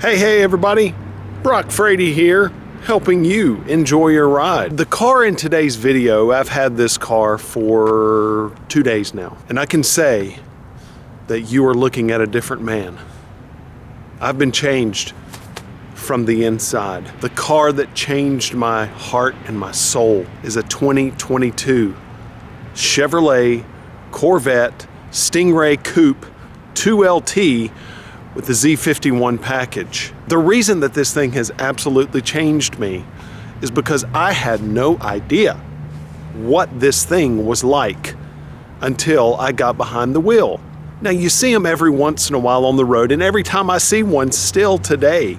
Hey everybody, Brock Frady here, helping you enjoy your ride. The car in today's video, I've had this car for 2 days now, and I can say that you are looking at a different man. I've been changed from the inside. The car that changed my heart and my soul is a 2022 Chevrolet Corvette Stingray Coupe 2LT with the Z51 package. The reason that this thing has absolutely changed me is because I had no idea what this thing was like until I got behind the wheel. Now you see them every once in a while on the road, and every time I see one still today,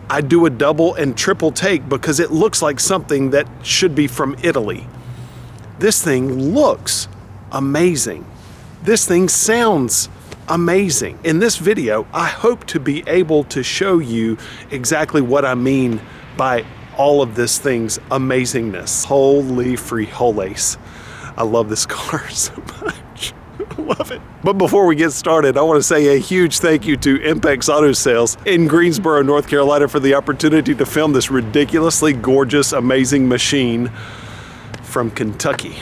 I do a double and triple take because it looks like something that should be from Italy. This thing looks amazing. This thing sounds amazing. In this video, I hope to be able to show you exactly what I mean by all of this thing's amazingness. Holy frijoles. I love this car so much. I love it. But before we get started, I want to say a huge thank you to Impex Auto Sales in Greensboro, North Carolina for the opportunity to film this ridiculously gorgeous, amazing machine from Kentucky.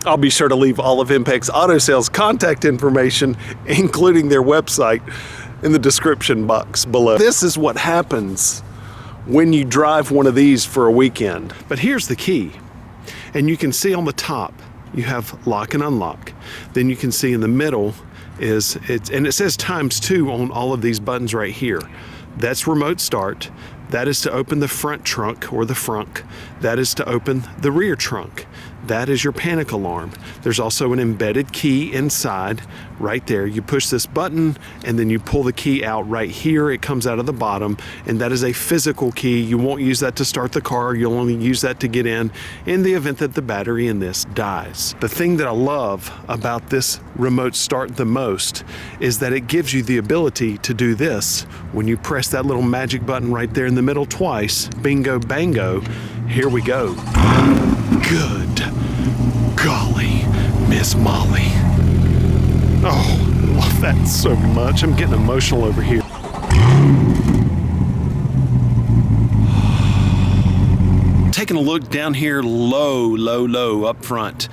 I'll be sure to leave all of Impex Auto Sales contact information, including their website, in the description box below. This is what happens when you drive one of these for a weekend. But here's the key, and you can see on the top, you have lock and unlock. Then you can see in the middle and it says ×2 on all of these buttons right here. That's remote start. That is to open the front trunk or the frunk. That is to open the rear trunk. That is your panic alarm. There's also an embedded key inside right there. You push this button and then you pull the key out right here. It comes out of the bottom, and that is a physical key. You won't use that to start the car. You'll only use that to get in the event that the battery in this dies. The thing that I love about this remote start the most is that it gives you the ability to do this. When you press that little magic button right there in the middle twice, bingo bango, here we go. Good golly, Miss Molly. Oh, I love that so much. I'm getting emotional over here. Taking a look down here low up front,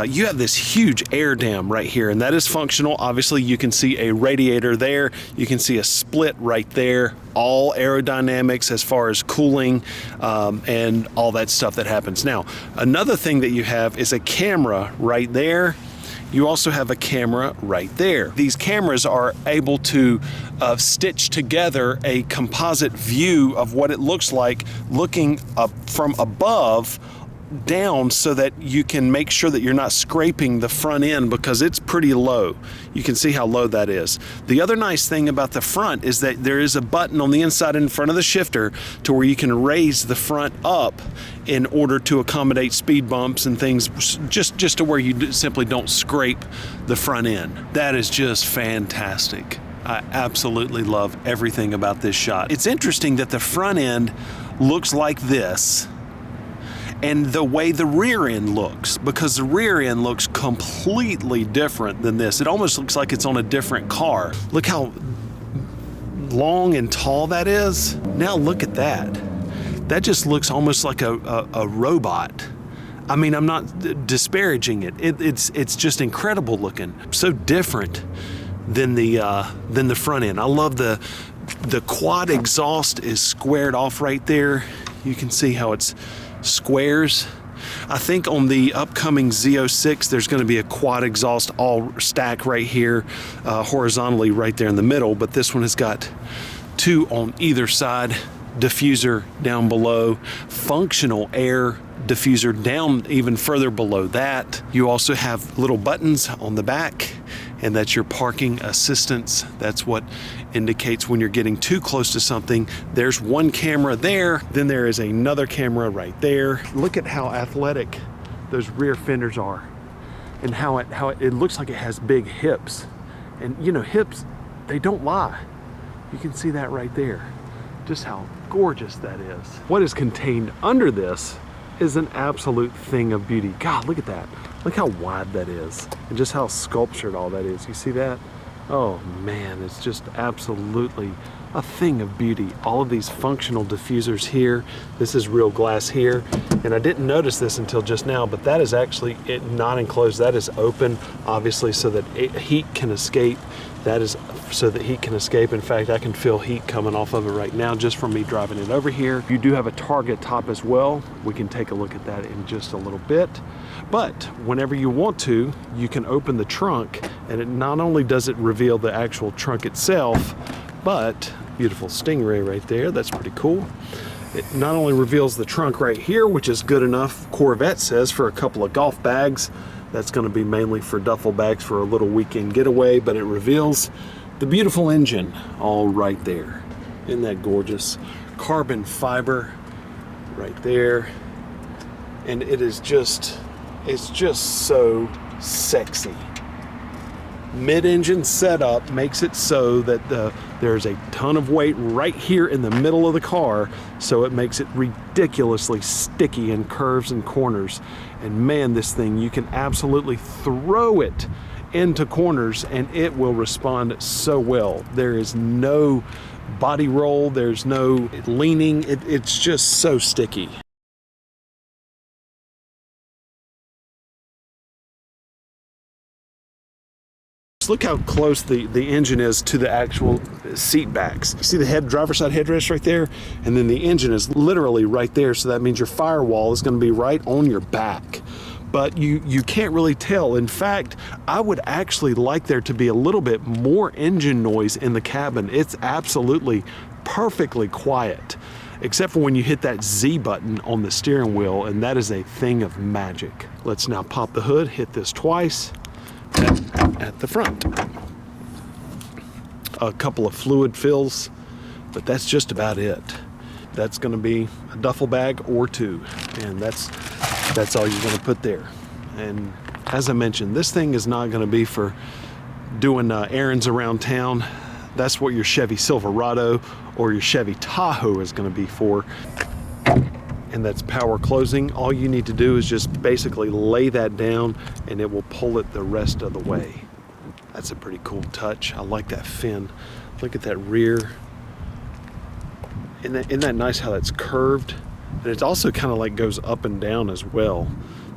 you have this huge air dam right here, and that is functional. Obviously you can see a radiator there, you can see a split right there, all aerodynamics as far as cooling and all that stuff that happens. Now another thing that you have is a camera right there. You also have a camera right there. These cameras are able to stitch together a composite view of what it looks like looking up from above down, so that you can make sure that you're not scraping the front end because it's pretty low. You can see how low that is. The other nice thing about the front is that there is a button on the inside in front of the shifter to where you can raise the front up in order to accommodate speed bumps and things, just to where you simply don't scrape the front end. That is just fantastic. I absolutely love everything about this shot. It's interesting that the front end looks like this and the way the rear end looks, because the rear end looks completely different than this. It almost looks like it's on a different car. Look how long and tall that is. Now look at that. That just looks almost like a robot. I mean, I'm not disparaging it. It's just incredible looking. So different than the front end. I love the quad exhaust is squared off right there. You can see how it's squares. I think on the upcoming Z06 there's going to be a quad exhaust all stack right here horizontally right there in the middle, but this one has got two on either side, diffuser down below, functional air diffuser down even further below that. You also have little buttons on the back, and that's your parking assistance. That's what indicates when you're getting too close to something. There's one camera there, then there is another camera right there. Look at how athletic those rear fenders are, and how it looks like it has big hips. And you know, hips, they don't lie. You can see that right there, just how gorgeous that is. What is contained under this is an absolute thing of beauty. God, look at that. Look how wide that is, and just how sculptured all that is. You see that? Oh man, it's just absolutely a thing of beauty. All of these functional diffusers here. This is real glass here. And I didn't notice this until just now, but that is actually not enclosed. That is open, obviously, so that heat can escape. That is so that heat can escape. In fact, I can feel heat coming off of it right now just from me driving it over here. You do have a target top as well. We can take a look at that in just a little bit. But whenever you want to, you can open the trunk, and it not only does it reveal the actual trunk itself, but beautiful Stingray right there. That's pretty cool. It not only reveals the trunk right here, which is good enough, Corvette says, for a couple of golf bags. That's going to be mainly for duffel bags for a little weekend getaway, but it reveals the beautiful engine all right there. Isn't that gorgeous? Carbon fiber right there. And it is just, it's just so sexy. Mid-engine setup makes it so that there's a ton of weight right here in the middle of the car, so it makes it ridiculously sticky in curves and corners. And man, this thing, you can absolutely throw it into corners and it will respond so well. There is no body roll, there's no leaning, it's just so sticky. Look how close the engine is to the actual seat backs. You see the driver's side headrest right there? And then the engine is literally right there, so that means your firewall is going to be right on your back. But you can't really tell. In fact, I would actually like there to be a little bit more engine noise in the cabin. It's absolutely perfectly quiet, except for when you hit that Z button on the steering wheel, and that is a thing of magic. Let's now pop the hood, hit this twice. At the front. A couple of fluid fills, but that's just about it. That's going to be a duffel bag or two, and that's all you're going to put there. And as I mentioned, this thing is not going to be for doing errands around town. That's what your Chevy Silverado or your Chevy Tahoe is going to be for. And that's power closing. All you need to do is just basically lay that down and it will pull it the rest of the way. That's a pretty cool touch. I like that fin. Look at that rear. Isn't that nice how that's curved? And it also kind of like goes up and down as well.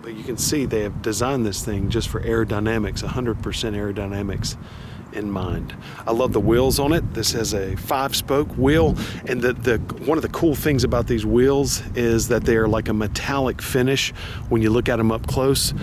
But you can see they have designed this thing just for aerodynamics, 100% aerodynamics in mind. I love the wheels on it. This has a 5-spoke wheel, and one of the cool things about these wheels is that they are like a metallic finish when you look at them up close.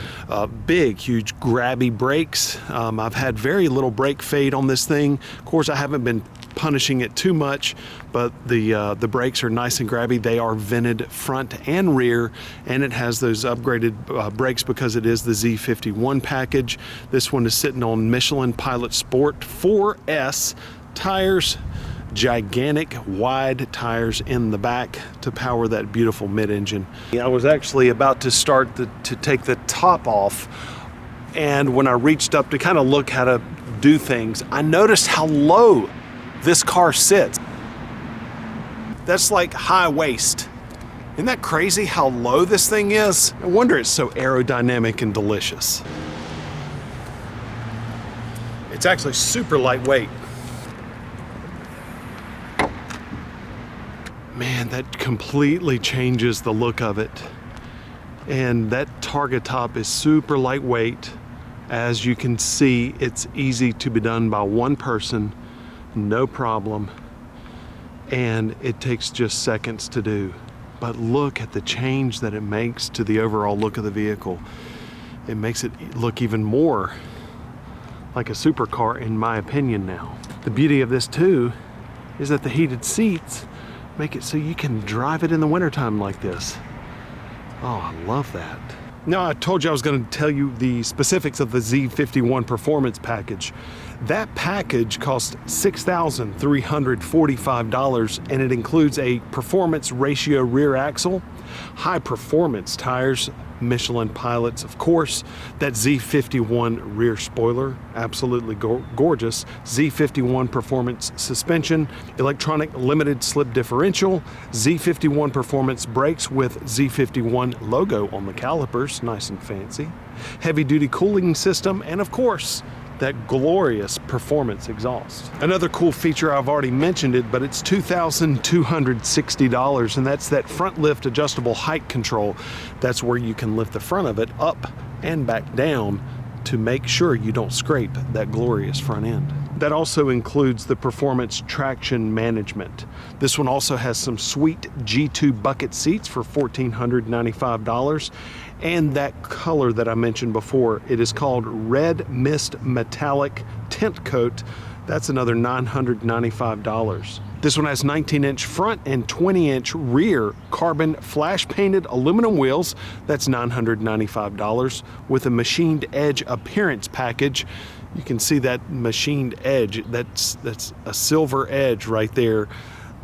Big, huge grabby brakes. I've had very little brake fade on this thing. Of course, I haven't been punishing it too much, but the brakes are nice and grabby. They are vented front and rear, and it has those upgraded brakes because it is the Z51 package. This one is sitting on Michelin Pilot Sport 4S tires, gigantic wide tires in the back to power that beautiful mid-engine. I was actually about to start to take the top off, and when I reached up to kind of look how to do things, I noticed how low this car sits. That's like high waist. Isn't that crazy how low this thing is? No wonder it's so aerodynamic and delicious. It's actually super lightweight. Man, that completely changes the look of it. And that target top is super lightweight. As you can see, it's easy to be done by one person. No problem, and it takes just seconds to do. But look at the change that it makes to the overall look of the vehicle. It makes it look even more like a supercar, in my opinion now. The beauty of this too is that the heated seats make it so you can drive it in the wintertime like this. Oh, I love that. Now, I told you I was going to tell you the specifics of the Z51 Performance Package. That package costs $6,345, and it includes a performance ratio rear axle, high performance tires, Michelin Pilots, of course, that Z51 rear spoiler, absolutely gorgeous, Z51 Performance suspension, electronic limited slip differential, Z51 Performance brakes with Z51 logo on the calipers, nice and fancy, heavy duty cooling system, and of course, that glorious performance exhaust. Another cool feature, I've already mentioned it, but it's $2,260, and that's that front lift adjustable height control. That's where you can lift the front of it up and back down to make sure you don't scrape that glorious front end. That also includes the performance traction management. This one also has some sweet G2 bucket seats for $1,495. And that color that I mentioned before, it is called Red Mist Metallic Tint Coat. That's another $995. This one has 19-inch front and 20-inch rear carbon flash painted aluminum wheels. That's $995 with a machined edge appearance package. You can see that machined edge. That's a silver edge right there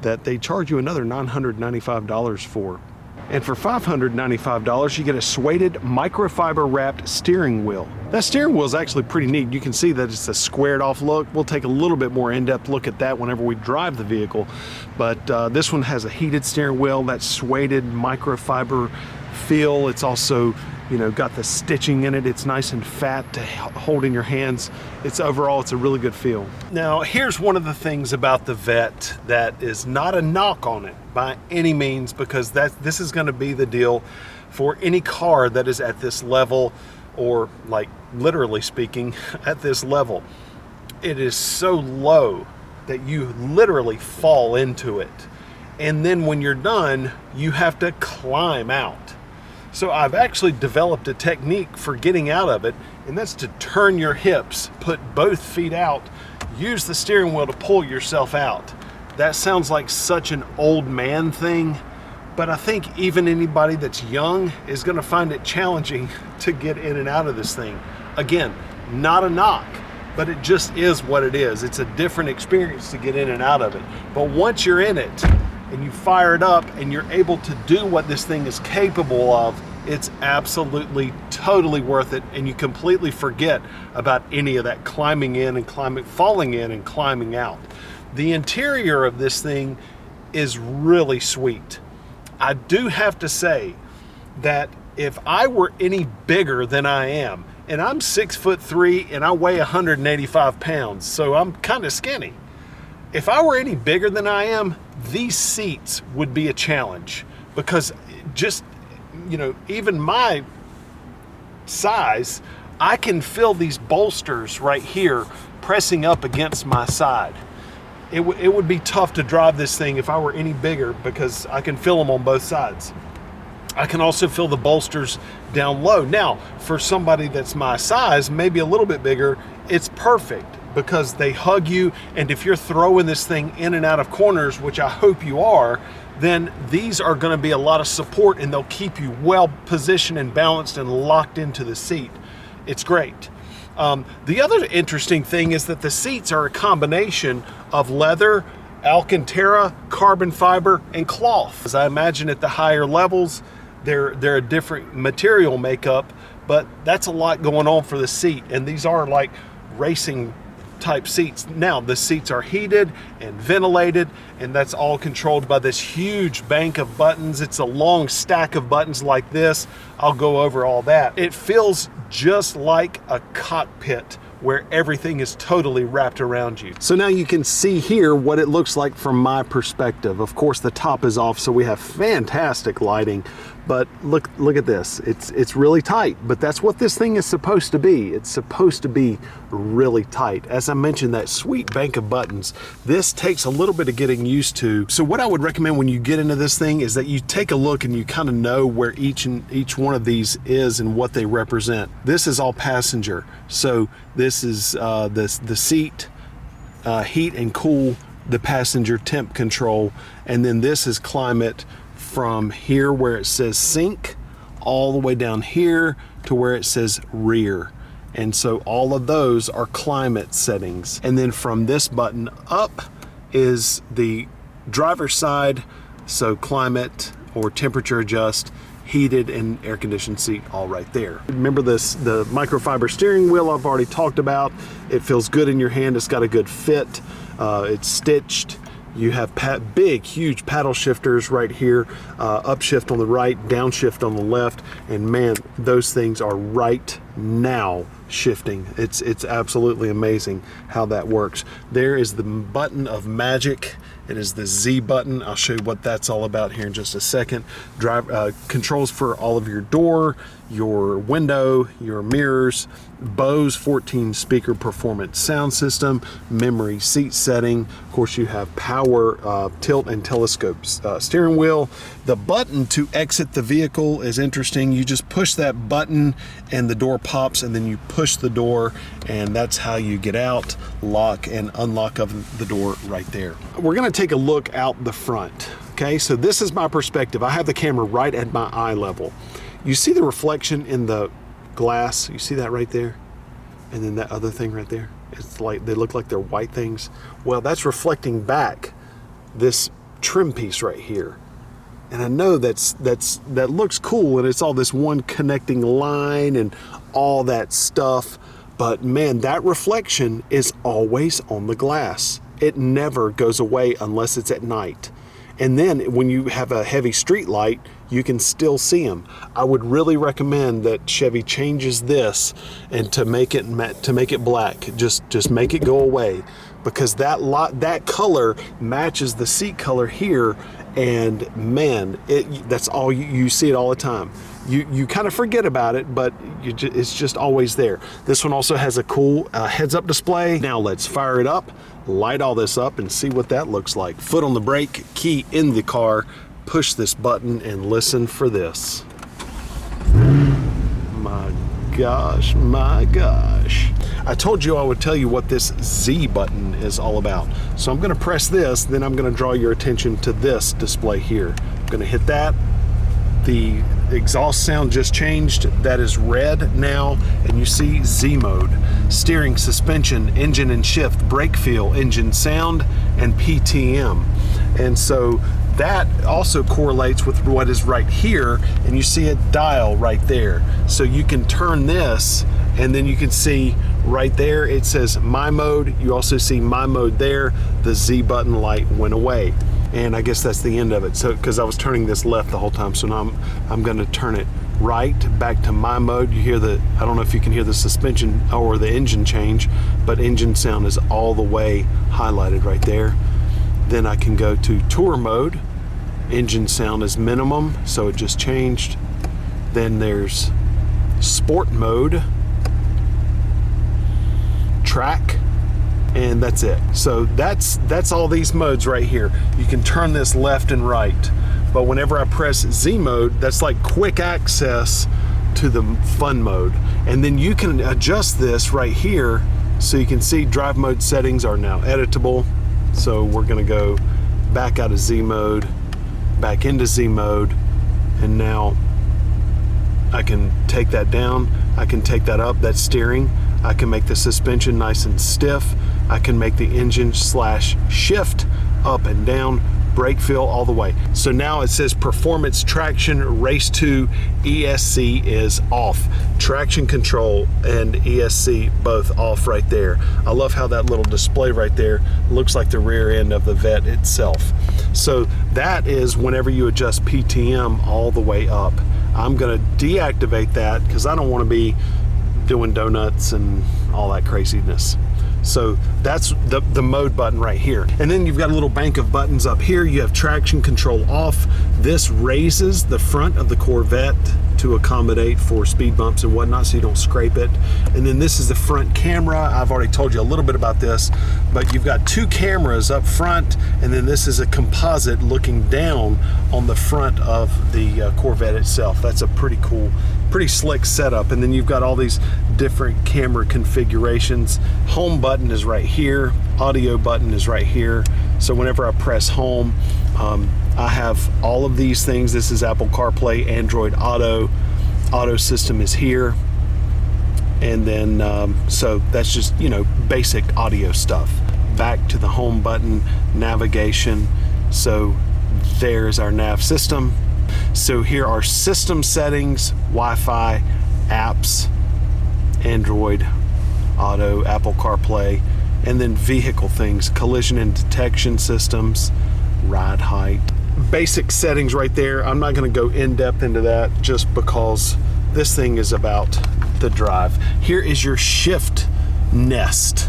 that they charge you another $995 for. And for $595, you get a suede microfiber wrapped steering wheel. That steering wheel is actually pretty neat. You can see that it's a squared off look. We'll take a little bit more in-depth look at that whenever we drive the vehicle. But this one has a heated steering wheel, that suede microfiber feel. It's also, you know, got the stitching in it. It's nice and fat to hold in your hands. Overall, it's a really good feel. Now, here's one of the things about the Vette that is not a knock on it by any means, because this is going to be the deal for any car that is at this level, or like literally speaking at this level. It is so low that you literally fall into it. And then when you're done, you have to climb out. So I've actually developed a technique for getting out of it, and that's to turn your hips, put both feet out, use the steering wheel to pull yourself out. That sounds like such an old man thing, but I think even anybody that's young is gonna find it challenging to get in and out of this thing. Again, not a knock, but it just is what it is. It's a different experience to get in and out of it. But once you're in it, and you fire it up and you're able to do what this thing is capable of, it's absolutely totally worth it, and you completely forget about any of that climbing in and falling in and climbing out. The interior of this thing is really sweet. I do have to say that if I were any bigger than I am, and I'm 6'3" and I weigh 185 pounds, so I'm kind of skinny. If I were any bigger than I am, these seats would be a challenge, because just, you know, even my size, I can feel these bolsters right here pressing up against my side. It would be tough to drive this thing if I were any bigger, because I can feel them on both sides. I can also feel the bolsters down low. Now, for somebody that's my size, maybe a little bit bigger, it's perfect, because they hug you, and if you're throwing this thing in and out of corners, which I hope you are, then these are going to be a lot of support, and they'll keep you well positioned and balanced and locked into the seat. It's great. The other interesting thing is that the seats are a combination of leather, Alcantara, carbon fiber, and cloth. As I imagine at the higher levels, they're a different material makeup, but that's a lot going on for the seat, and these are like racing type seats. Now, the seats are heated and ventilated, and that's all controlled by this huge bank of buttons. It's a long stack of buttons like this. I'll go over all that. It feels just like a cockpit where everything is totally wrapped around you. So now you can see here what it looks like from my perspective. Of course, the top is off, so we have fantastic lighting, but look at this. It's really tight, but that's what this thing is supposed to be. It's supposed to be really tight. As I mentioned, that sweet bank of buttons, this takes a little bit of getting used to. So what I would recommend when you get into this thing is that you take a look and you kind of know where each one of these is and what they represent. This is all passenger. So this is the seat, heat and cool, the passenger temp control, and then this is climate from here where it says sync all the way down here to where it says rear. And so all of those are climate settings. And then from this button up is the driver's side, so climate or temperature adjust, heated and air conditioned seat, all right there. Remember this, the microfiber steering wheel I've already talked about. It feels good in your hand. It's got a good fit. It's stitched. You have big, huge paddle shifters right here, upshift on the right, downshift on the left, and man, those things are right now shifting. It's absolutely amazing how that works. There is the button of magic. It is the Z button. I'll show you what that's all about here in just a second. Controls for all of your door, your window, your mirrors, Bose 14 speaker performance sound system, memory seat setting. Of course, you have power tilt and telescope steering wheel. The button to exit the vehicle is interesting. You just push that button and the door pops, and then you push the door, and that's how you get out, lock and unlock of the door right there. We're gonna take a look out the front. Okay, so this is my perspective. I have the camera right at my eye level. You see the reflection in the glass? You see that right there? And then that other thing right there? It's like, they look like they're white things. Well, that's reflecting back this trim piece right here. And I know that looks cool, and it's all this one connecting line and all that stuff. But man, that reflection is always on the glass. It never goes away unless it's at night. And then when you have a heavy street light, you can still see them. I would really recommend that Chevy changes this, and to make it black, just make it go away, because that color matches the seat color here, and man, that's all you see it all the time. You kind of forget about it, but it's just always there. This one also has a cool heads-up display. Now let's fire it up, light all this up, and see what that looks like. Foot on the brake, key in the car, push this button, and listen for this. My gosh, my gosh. I told you I would tell you what this Z button is all about. So I'm gonna press this, then I'm gonna draw your attention to this display here. I'm gonna hit that. The exhaust sound just changed. That is red now, and you see Z mode. Steering, suspension, engine and shift, brake feel, engine sound, and PTM. And so that also correlates with what is right here, and you see a dial right there. So you can turn this, and then you can see right there it says My Mode. You also see My Mode there. The Z button light went away, and I guess that's the end of it. So because I was turning this left the whole time, so now I'm going to turn it right back to My Mode. You hear I don't know if you can hear the suspension or the engine change, but engine sound is all the way highlighted right there. Then I can go to Tour mode. Engine sound is minimum, so it just changed. Then there's Sport mode, track, and that's it. So that's all these modes right here. You can turn this left and right, but whenever I press Z mode, that's like quick access to the fun mode. And then you can adjust this right here, so you can see drive mode settings are now editable. So we're gonna go back out of Z mode, back into Z mode, and now I can take that down, I can take that up, that's steering. I can make the suspension nice and stiff. I can make the engine / shift up and down, brake feel all the way. So now it says performance traction race 2 ESC is off. Traction control and ESC both off right there. I love how that little display right there looks like the rear end of the Vette itself. So that is whenever you adjust PTM all the way up. I'm gonna deactivate that because I don't want to be doing donuts and all that craziness. So that's the mode button right here. And then you've got a little bank of buttons up here. You have traction control off. This raises the front of the Corvette to accommodate for speed bumps and whatnot, so you don't scrape it. And then this is the front camera. I've already told you a little bit about this, but you've got 2 cameras up front, and then this is a composite looking down on the front of the Corvette itself. That's a pretty cool, pretty slick setup. And then you've got all these different camera configurations. Home button is right here. Audio button is right here. So whenever I press home, I have all of these things. This is Apple CarPlay, Android Auto. Auto system is here. And then, so that's just, you know, basic audio stuff. Back to the home button, navigation. So there's our nav system. So here are system settings, Wi-Fi, apps, Android Auto, Apple CarPlay, and then vehicle things, collision and detection systems, ride height. Basic settings right there. I'm not going to go in depth into that just because this thing is about the drive. Here is your shift nest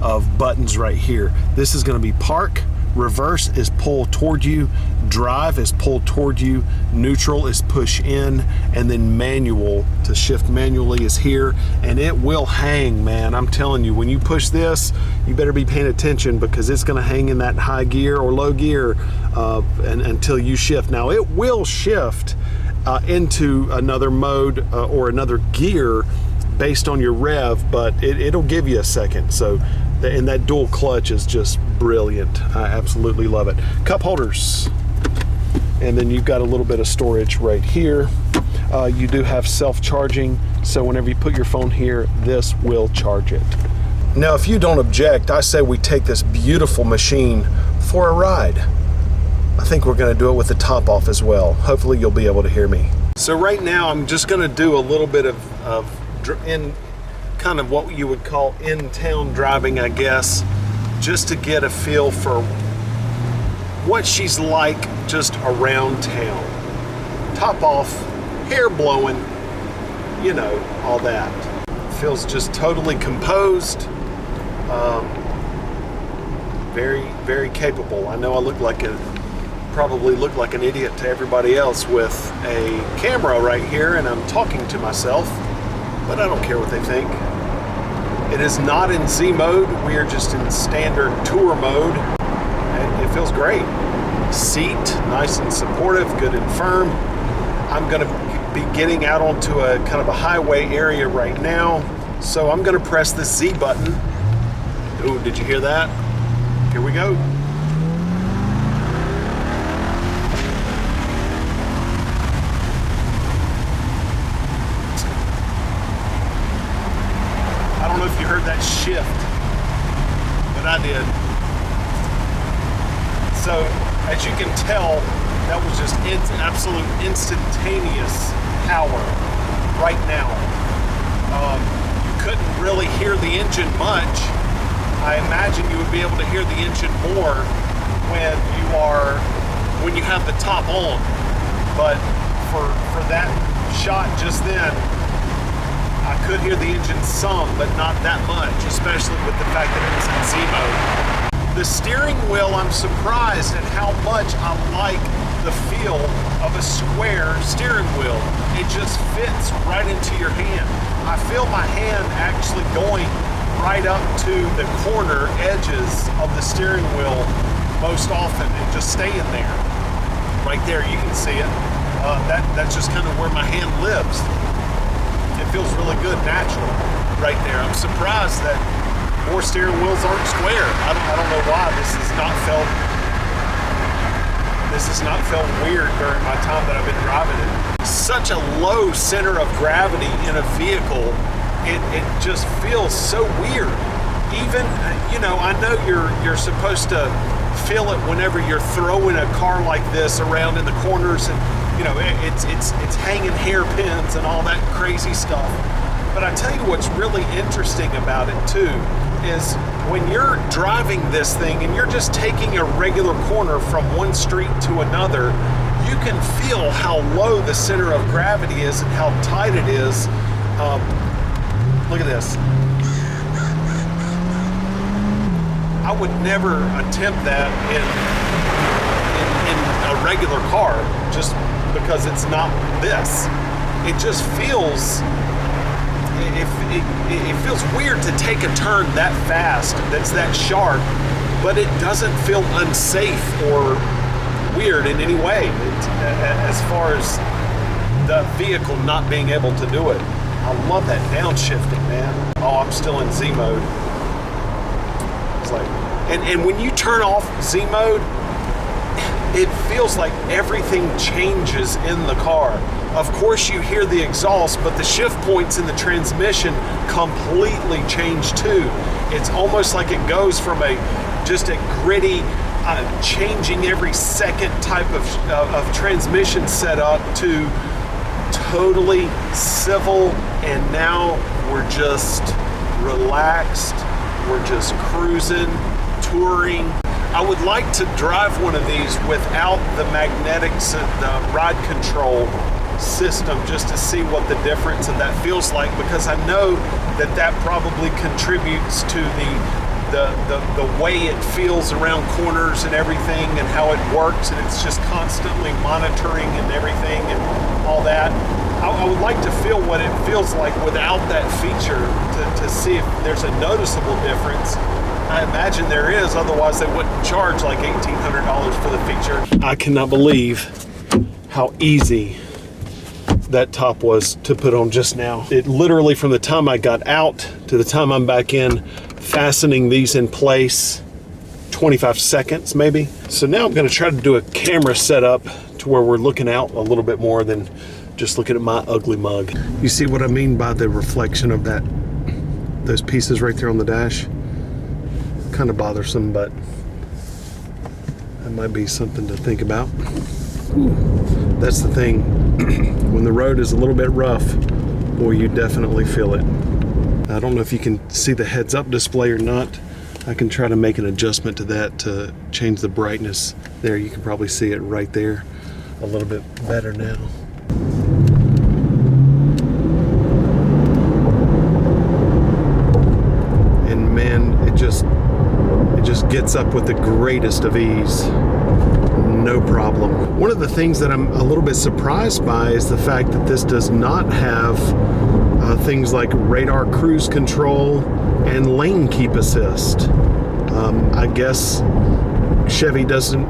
of buttons right here. This is going to be park, reverse is pull toward you, drive is pull toward you, neutral is push in, and then manual to shift manually is here, and it will hang, man. I'm telling you, when you push this, you better be paying attention because it's going to hang in that high gear or low gear until you shift. Now it will shift into another mode or another gear based on your rev, but it'll give you a second. So, and that dual clutch is just brilliant. I absolutely love it. Cup holders, and then you've got a little bit of storage right here. You do have self-charging, so whenever you put your phone here, this will charge it. Now, if you don't object, I say we take this beautiful machine for a ride. I think we're gonna do it with the top off as well. Hopefully you'll be able to hear me. So right now I'm just gonna do a little bit of kind of what you would call in-town driving, I guess, just to get a feel for what she's like just around town. Top off, hair blowing, you know, all that. Feels just totally composed. Very, very capable. I know I probably look like an idiot to everybody else with a camera right here and I'm talking to myself, but I don't care what they think. It is not in Z mode. We are just in standard tour mode, and it feels great. Seat, nice and supportive, good and firm. I'm gonna be getting out onto a kind of a highway area right now, so I'm gonna press the Z button. Ooh, did you hear that? Here we go. I don't know if you heard that shift, but I did. So, as you can tell, that was just absolute instantaneous power right now. You couldn't really hear the engine much. I imagine you would be able to hear the engine more when you have the top on. But for that shot just then, I could hear the engine some, but not that much, especially with the fact that it was in Z mode. The steering wheel, I'm surprised at how much I like the feel of a square steering wheel. It just fits right into your hand. I feel my hand actually going right up to the corner edges of the steering wheel most often and just staying there. Right there, you can see it. That's just kind of where my hand lives. It feels really good, natural, right there. I'm surprised that more steering wheels aren't square. I don't know why this has not felt weird during my time that I've been driving it. Such a low center of gravity in a vehicle, it just feels so weird. Even, you know, I know you're supposed to feel it whenever you're throwing a car like this around in the corners, and you know it's hanging hairpins and all that crazy stuff. But I tell you what's really interesting about it too is when you're driving this thing and you're just taking a regular corner from one street to another, you can feel how low the center of gravity is and how tight it is. Look at this. I would never attempt that in a regular car just because it's not this. It just feels, it feels weird to take a turn that fast, that's that sharp, but it doesn't feel unsafe or weird in any way as far as the vehicle not being able to do it. I love that downshifting, man. Oh, I'm still in Z mode. It's like, and when you turn off Z mode, it feels like everything changes in the car. Of course you hear the exhaust, but the shift points in the transmission completely change too. It's almost like it goes from just a gritty, changing every second type of transmission setup to totally civil, and now we're just relaxed, we're just cruising, touring. I would like to drive one of these without the magnetics and the ride control system just to see what the difference in that feels like, because I know that probably contributes to the way it feels around corners and everything, and how it works, and it's just constantly monitoring and everything and all that. I would like to feel what it feels like without that feature to see if there's a noticeable difference. I imagine there is, otherwise they wouldn't charge like $1,800 for the feature. I cannot believe how easy that top was to put on just now. It literally, from the time I got out to the time I'm back in, fastening these in place, 25 seconds maybe. So now I'm gonna try to do a camera setup to where we're looking out a little bit more than just looking at my ugly mug. You see what I mean by the reflection of those pieces right there on the dash? Kind of bothersome, but that might be something to think about. That's the thing. When the road is a little bit rough, boy, you definitely feel it. I don't know if you can see the heads-up display or not. I can try to make an adjustment to that to change the brightness. There, you can probably see it right there a little bit better now. And man, it just gets up with the greatest of ease. No problem. One of the things that I'm a little bit surprised by is the fact that this does not have things like radar cruise control and lane keep assist. I guess Chevy doesn't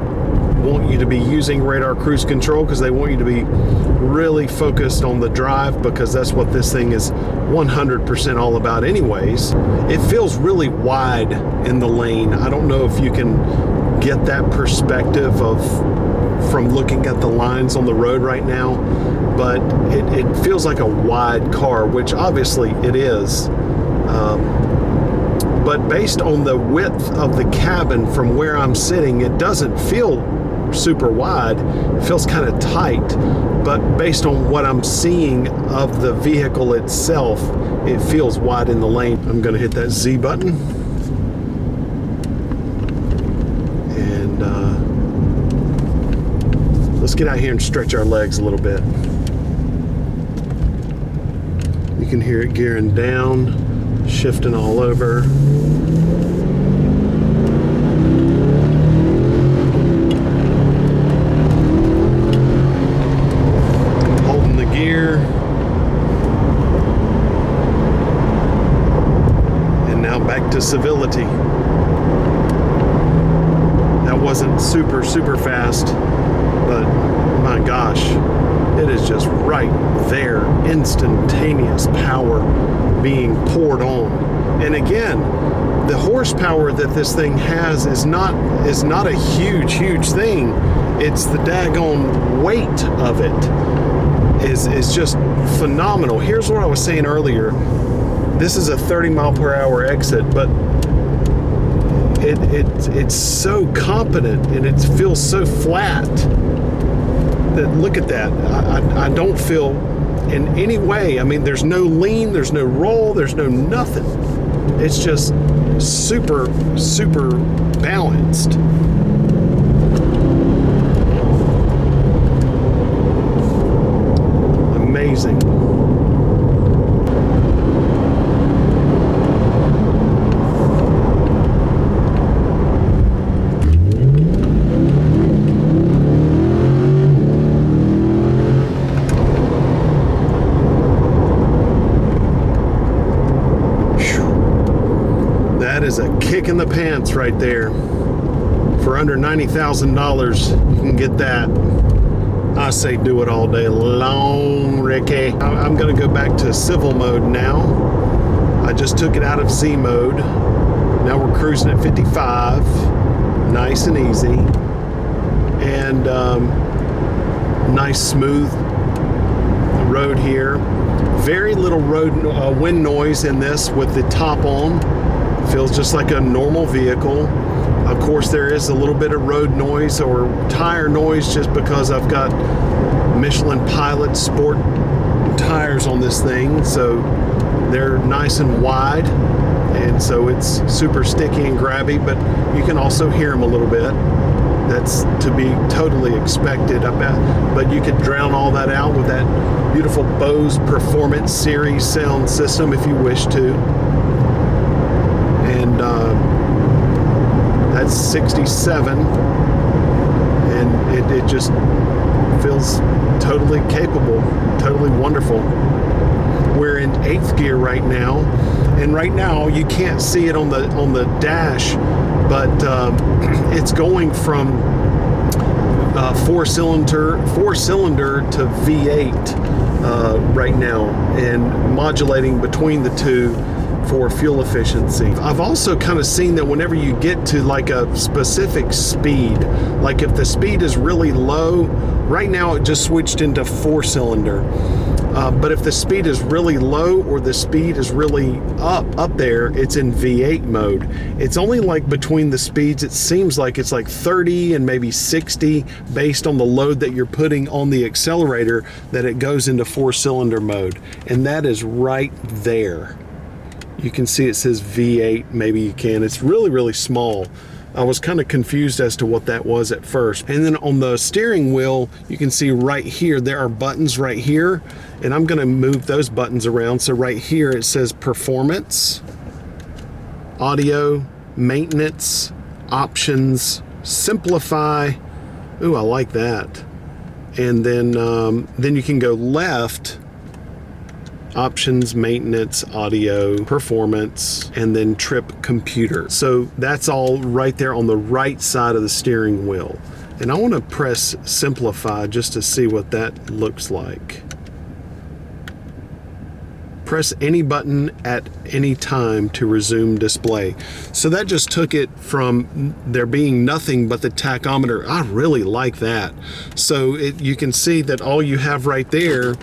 want you to be using radar cruise control because they want you to be really focused on the drive, because that's what this thing is 100% all about anyways. It feels really wide in the lane. I don't know if you can get that perspective from looking at the lines on the road right now, but it feels like a wide car, which obviously it is. But based on the width of the cabin from where I'm sitting, it doesn't feel super wide. It feels kind of tight, but based on what I'm seeing of the vehicle itself, it feels wide in the lane. I'm gonna hit that Z button. And let's get out here and stretch our legs a little bit. You can hear it gearing down, shifting all over. Holding the gear. And now back to civility. That wasn't super fast, but my gosh, it is just right there, instantaneous power being poured on. And again, the horsepower that this thing has is not a huge thing. It's the daggone weight of it is just phenomenal. Here's what I was saying earlier. This is a 30-mile-per-hour exit, but it's so competent and it feels so flat that, look at that. I don't feel in any way, I mean, there's no lean, there's no roll, there's no nothing. It's just super balanced. Amazing. That is a kick in the pants right there. For under $90,000, you can get that. I say do it all day long, Ricky. I'm gonna go back to civil mode now. I just took it out of Z mode. Now we're cruising at 55, nice and easy. And nice smooth road here. Very little wind noise in this with the top on. Feels just like a normal vehicle. Of course, there is a little bit of road noise or tire noise just because I've got Michelin Pilot Sport tires on this thing, so they're nice and wide, and so it's super sticky and grabby, but you can also hear them a little bit. That's to be totally expected. But you could drown all that out with that beautiful Bose Performance Series sound system if you wish to. And that's 67, and it just feels totally capable, totally wonderful. We're in 8th gear right now, and right now you can't see it on the dash, but it's going from four cylinder to V8 right now, and modulating between the two for fuel efficiency. I've also kind of seen that whenever you get to like a specific speed, like if the speed is really low, right now it just switched into 4-cylinder. But if the speed is really low or the speed is really up there, it's in V8 mode. It's only like between the speeds, it seems like it's like 30 and maybe 60 based on the load that you're putting on the accelerator, that it goes into 4-cylinder mode. And that is right there. You can see it says V8, maybe you can. It's really, really small. I was kind of confused as to what that was at first. And then on the steering wheel, you can see right here, there are buttons right here, and I'm gonna move those buttons around. So right here, it says Performance, Audio, Maintenance, Options, Simplify. Ooh, I like that. And then you can go left, Options, Maintenance, Audio, Performance, and then Trip Computer. So that's all right there on the right side of the steering wheel. And I want to press Simplify just to see what that looks like. Press any button at any time to resume display. So that just took it from there being nothing but the tachometer. I really like that. So you can see that all you have right there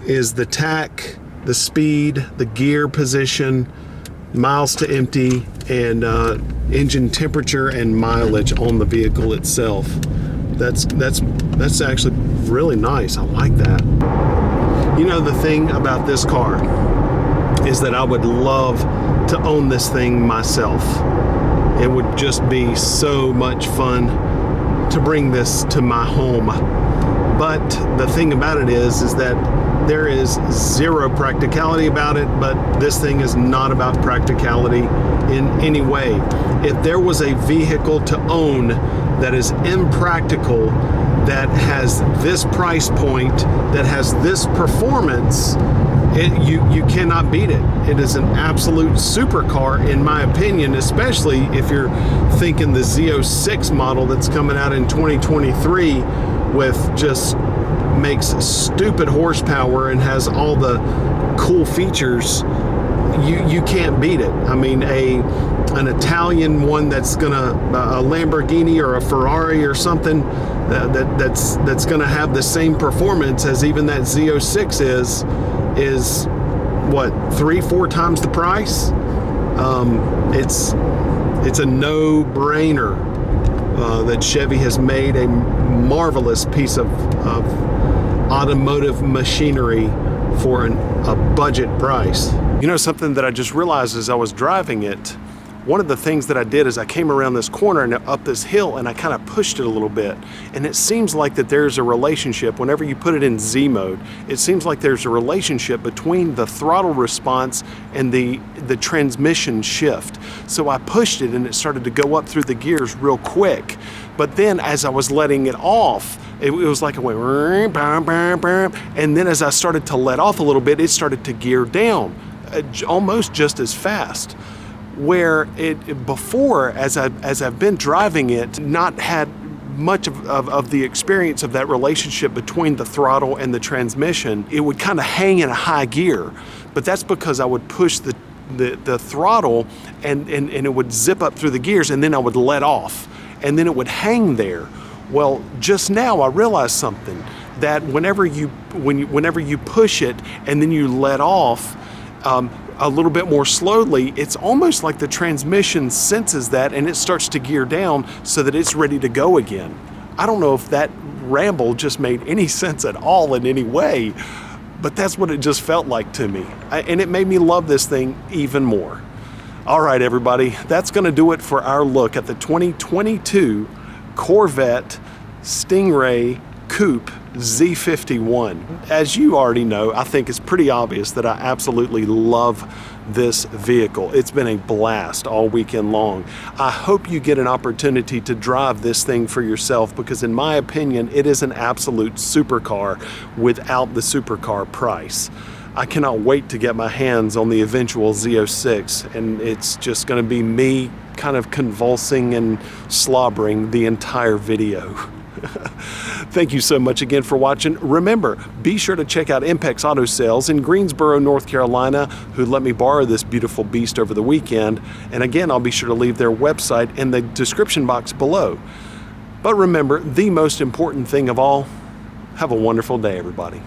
is the tach, the speed, the gear position, miles to empty, and engine temperature and mileage on the vehicle itself. That's actually really nice. I like that. You know, the thing about this car is that I would love to own this thing myself. It would just be so much fun to bring this to my home. But the thing about it is that there is zero practicality about it, but this thing is not about practicality in any way. If there was a vehicle to own that is impractical, that has this price point, that has this performance, you cannot beat it. It is an absolute supercar, in my opinion, especially if you're thinking the Z06 model that's coming out in 2023 with just makes stupid horsepower and has all the cool features. You can't beat it. I mean, an Italian one that's gonna a Lamborghini or a Ferrari or something that's gonna have the same performance as even that Z06 is what, 3-4 times the price. It's a no-brainer that Chevy has made a marvelous piece of automotive machinery for a budget price. You know, something that I just realized as I was driving it, one of the things that I did is I came around this corner and up this hill and I kind of pushed it a little bit. And it seems like that there's a relationship, whenever you put it in Z mode, it seems like there's a relationship between the throttle response and the transmission shift. So I pushed it and it started to go up through the gears real quick. But then as I was letting it off, it was like it went, and then as I started to let off a little bit, it started to gear down almost just as fast. Where it before, as I've been driving it, not had much of the experience of that relationship between the throttle and the transmission, it would kind of hang in a high gear. But that's because I would push the throttle and it would zip up through the gears, and then I would let off, and then it would hang there. Well, just now I realized something, that whenever you push it and then you let off a little bit more slowly, it's almost like the transmission senses that and it starts to gear down so that it's ready to go again. I don't know if that ramble just made any sense at all in any way, but that's what it just felt like to me. And it made me love this thing even more. All right, everybody, that's going to do it for our look at the 2022 Corvette Stingray Coupe Z51. As you already know, I think it's pretty obvious that I absolutely love this vehicle. It's been a blast all weekend long. I hope you get an opportunity to drive this thing for yourself, because in my opinion, it is an absolute supercar without the supercar price. I cannot wait to get my hands on the eventual Z06, and it's just going to be me kind of convulsing and slobbering the entire video. Thank you so much again for watching. Remember, be sure to check out Impex Auto Sales in Greensboro, North Carolina, who let me borrow this beautiful beast over the weekend. And again, I'll be sure to leave their website in the description box below. But remember, the most important thing of all, have a wonderful day, everybody.